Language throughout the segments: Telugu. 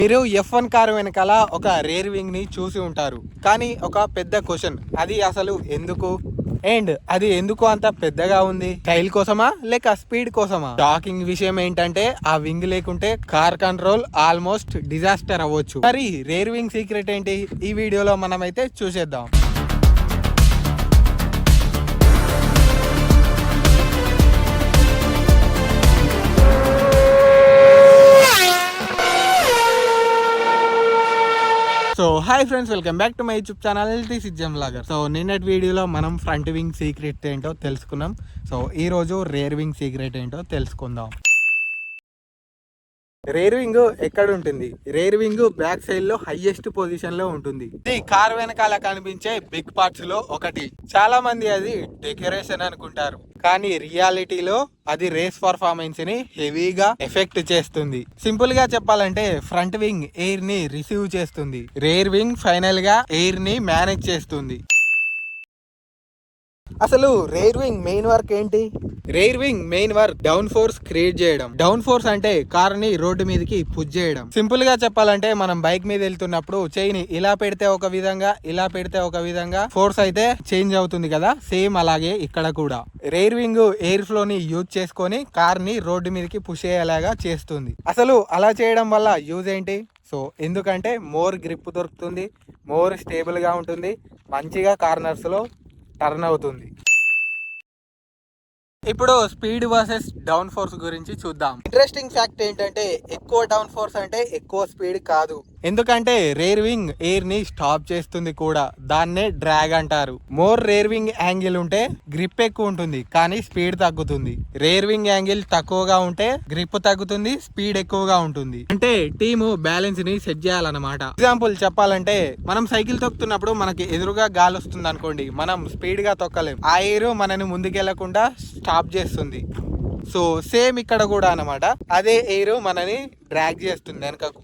మీరు F1 కారు వెనకాల ఒక రేర్ వింగ్ ని చూసి ఉంటారు, కానీ ఒక పెద్ద క్వశ్చన్, అది అసలు ఎందుకు అండ్ అది ఎందుకు అంత పెద్దగా ఉంది? స్టైల్ కోసమా లేక స్పీడ్ కోసమా? షాకింగ్ విషయం ఏంటంటే ఆ వింగ్ లేకుంటే కార్ కంట్రోల్ ఆల్మోస్ట్ డిజాస్టర్ అవ్వచ్చు. మరి రేర్ వింగ్ సీక్రెట్ ఏంటి ఈ వీడియోలో మనమైతే చూసేద్దాం. So hi friends, welcome back to my YouTube channel this is gem vlogger. So నిన్నటి వీడియోలో మనం ఫ్రంట్ వింగ్ సీక్రెట్ ఏంటో తెలుసుకున్నాం. సో ఈ రోజు రేర్ వింగ్ సీక్రెట్ ఏంటో తెలుసుకుందాం. రేర్ వింగ్ ఎక్కడ ఉంటుంది? రేర్ వింగ్ బ్యాక్ సైడ్ లో హైయెస్ట్ పొజిషన్ లో ఉంటుంది. ఇది కార్ వెనకాల కనిపించే బిగ్ పార్ట్స్ లో ఒకటి. చాలా మంది అది డెకరేషన్ అనుకుంటారు, కానీ రియాలిటీలో అది రేస్ పర్ఫార్మెన్స్ ని హెవీగా ఎఫెక్ట్ చేస్తుంది. సింపుల్ గా చెప్పాలంటే ఫ్రంట్ వింగ్ ఎయిర్ ని రిసీవ్ చేస్తుంది, రేర్ వింగ్ ఫైనల్ గా ఎయిర్ ని మేనేజ్ చేస్తుంది. అసలు రేర్ వింగ్ మెయిన్ వర్క్ ఏంటి? Rare wing main work down force create చేయడం. డౌన్ ఫోర్స్ అంటే కార్ ని రోడ్డు మీదకి పుష్ చేయడం. సింపుల్ గా చెప్పాలంటే మనం బైక్ మీద వెళ్తున్నప్పుడు చెయ్యిని ఇలా పెడితే ఒక విధంగా, ఇలా పెడితే ఒక విధంగా ఫోర్స్ అయితే చేంజ్ అవుతుంది కదా, సేమ్ అలాగే ఇక్కడ కూడా రేర్ వింగ్ ఎయిర్ ఫ్లో ని యూజ్ చేసుకొని కార్ ని రోడ్డు మీదకి పుష్ అయ్యేలాగా చేస్తుంది. అసలు అలా చేయడం వల్ల యూజ్ ఏంటి? సో ఎందుకంటే మోర్ గ్రిప్ దొరుకుతుంది, మోర్ స్టేబుల్ గా ఉంటుంది, మంచిగా కార్నర్స్ లో టర్న్ అవుతుంది. ఇప్పుడు స్పీడ్ వర్సెస్ డౌన్ ఫోర్స్ గురించి చూద్దాం. ఇంట్రెస్టింగ్ ఫ్యాక్ట్ ఏంటంటే ఎక్కువ డౌన్ ఫోర్స్ అంటే ఎక్కువ స్పీడ్ కాదు, ఎందుకంటే రేర్ వింగ్ ఎయిర్ ని స్టాప్ చేస్తుంది కూడా, దాన్నే డ్రాగ్ అంటారు. మోర్ రేర్ వింగ్ యాంగిల్ ఉంటే గ్రిప్ ఎక్కువ ఉంటుంది కానీ స్పీడ్ తగ్గుతుంది. రేర్ వింగ్ యాంగిల్ తక్కువగా ఉంటే గ్రిప్ తగ్గుతుంది, స్పీడ్ ఎక్కువగా ఉంటుంది. అంటే టీము బ్యాలెన్స్ ని సెట్ చేయాలన్నమాట. ఎగ్జాంపుల్ చెప్పాలంటే మనం సైకిల్ తొక్కుతున్నప్పుడు మనకి ఎదురుగా గాలి వస్తుంది అనుకోండి, మనం స్పీడ్ గా తొక్కలేం, ఆ ఎయిర్ మనని ముందుకెళ్లకుండా స్టాప్ చేస్తుంది. సో సేమ్ ఇక్కడ కూడా అన్నమాట, అదే ఎయిర్ మనని డ్రాగ్ చేస్తుంది వెనకకు.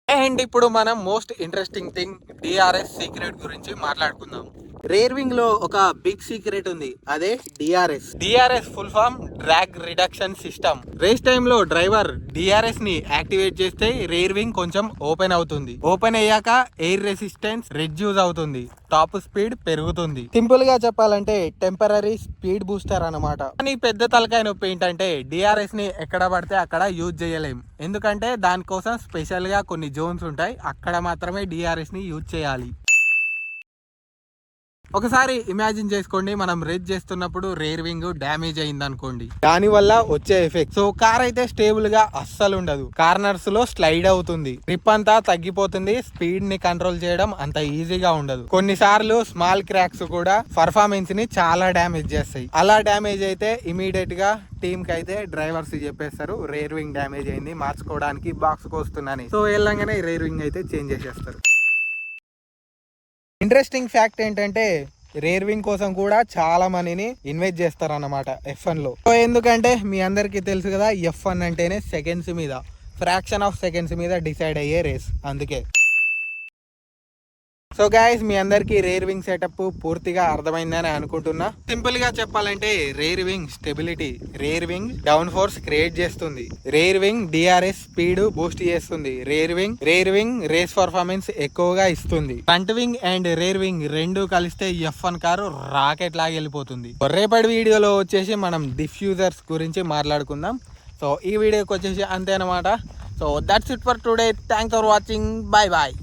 అండ్ ఇప్పుడు మనం most interesting thing DRS secret గురించి మాట్లాడుకుందాం. రేర్ వింగ్ లో ఒక బిగ్ సీక్రెట్ ఉంది, అదే DRS. DRS full form drag reduction system. Race time లో డ్రైవర్ డిఆర్ఎస్ ని యాక్టివేట్ చేస్తే రేర్ వింగ్ కొంచెం ఓపెన్ అవుతుంది. ఓపెన్ అయ్యాక ఎయిర్ రెసిస్టెన్స్ రెడ్యూస్ అవుతుంది, టాప్ స్పీడ్ పెరుగుతుంది. సింపుల్ గా చెప్పాలంటే టెంపరరీ స్పీడ్ బూస్టర్ అన్నమాట. కానీ పెద్ద తలకాయ నొప్పి ఏంటంటే డిఆర్ఎస్ ని ఎక్కడ పడితే అక్కడ యూజ్ చేయలేం, ఎందుకంటే దానికోసం స్పెషల్ గా కొన్ని జోన్స్ ఉంటాయి, అక్కడ మాత్రమే డిఆర్ఎస్ ని యూజ్ చేయాలి. ఒకసారి ఇమాజిన్ చేసుకోండి, మనం రేస్ చేస్తున్నప్పుడు రేర్ వింగ్ డ్యామేజ్ అయింది అనుకోండి, దాని వల్ల వచ్చే ఎఫెక్ట్. సో కార్ అయితే స్టేబుల్ గా అస్సలు ఉండదు, కార్నర్స్ లో స్లైడ్ అవుతుంది, గ్రిప్ అంతా తగ్గిపోతుంది, స్పీడ్ ని కంట్రోల్ చేయడం అంత ఈజీగా ఉండదు. కొన్నిసార్లు స్మాల్ క్రాక్స్ కూడా పర్ఫార్మెన్స్ ని చాలా డ్యామేజ్ చేస్తాయి. అలా డ్యామేజ్ అయితే ఇమీడియట్ గా టీమ్ కి అయితే డ్రైవర్స్ చెప్పేస్తారు రేర్ వింగ్ డ్యామేజ్ అయింది, మార్చుకోవడానికి బాక్స్ కు వస్తున్నాని. సో వెళ్ళంగానే రేర్ వింగ్ అయితే చేంజ్ చేసేస్తారు. ఇంట్రెస్టింగ్ ఫ్యాక్ట్ ఏంటంటే రేర్ వింగ్ కోసం కూడా చాలా మనీని ఇన్వెస్ట్ చేస్తారు అన్నమాట F1 లో. సో ఎందుకంటే మీ అందరికీ తెలుసు కదా, F1 అంటేనే సెకండ్స్ మీద, ఫ్రాక్షన్ ఆఫ్ సెకండ్స్ మీద డిసైడ్ అయ్యే రేస్, అందుకే. సో గైస్, మీ అందరికి రేర్ వింగ్ సెటప్ పూర్తిగా అర్థమైందని అనుకుంటున్నా. సింపుల్ గా చెప్పాలంటే rear wing stability, rear wing down force create చేస్తుంది, rear wing DRS speed boost చేస్తుంది, రేర్ వింగ్ రేస్ పర్ఫార్మెన్స్ ఎక్కువగా ఇస్తుంది. Front wing and rear wing రెండు కలిస్తే F1 కారు రాకెట్ లాగా వెళ్ళిపోతుంది. రేపటి వీడియోలో వచ్చేసి మనం డిఫ్యూజర్స్ గురించి మాట్లాడుకుందాం. సో ఈ వీడియోకి వచ్చేసి అంతే అనమాట. So that's it for today. Thanks for watching. Bye bye.